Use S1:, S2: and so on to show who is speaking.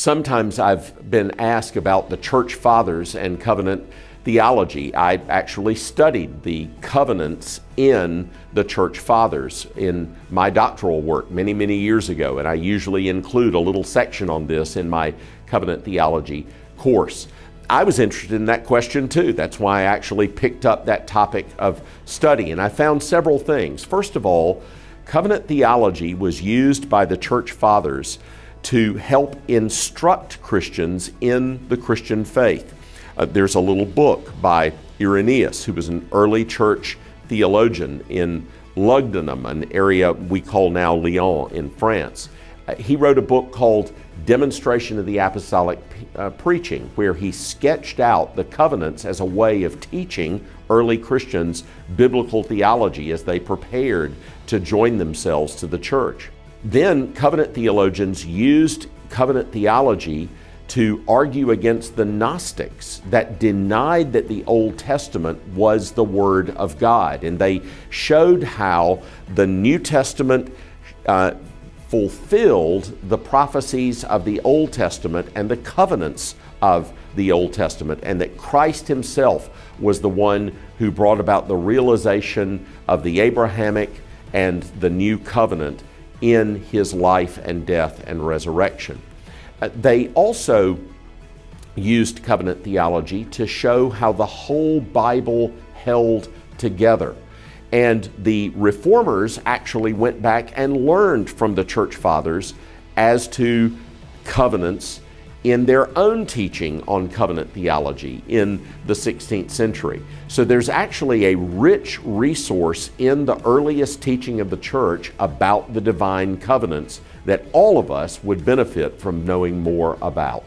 S1: Sometimes I've been asked about the church fathers and covenant theology. I actually studied the covenants in the church fathers in my doctoral work many, many years ago, and I usually include a little section on this in my covenant theology course. I was interested in that question too. That's why I actually picked up that topic of study, and I found several things. First of all, covenant theology was used by the church fathers to help instruct Christians in the Christian faith. There's a little book by Irenaeus, who was an early church theologian in Lugdunum, an area we call now Lyon in France. He wrote a book called Demonstration of the Apostolic Preaching, where he sketched out the covenants as a way of teaching early Christians biblical theology as they prepared to join themselves to the church. Then covenant theologians used covenant theology to argue against the Gnostics that denied that the Old Testament was the Word of God. And they showed how the New Testament fulfilled the prophecies of the Old Testament and the covenants of the Old Testament, and that Christ himself was the one who brought about the realization of the Abrahamic and the new covenant in his life and death and resurrection. They also used covenant theology to show how the whole Bible held together. And the reformers actually went back and learned from the church fathers as to covenants in their own teaching on covenant theology in the 16th century. So there's actually a rich resource in the earliest teaching of the church about the divine covenants that all of us would benefit from knowing more about.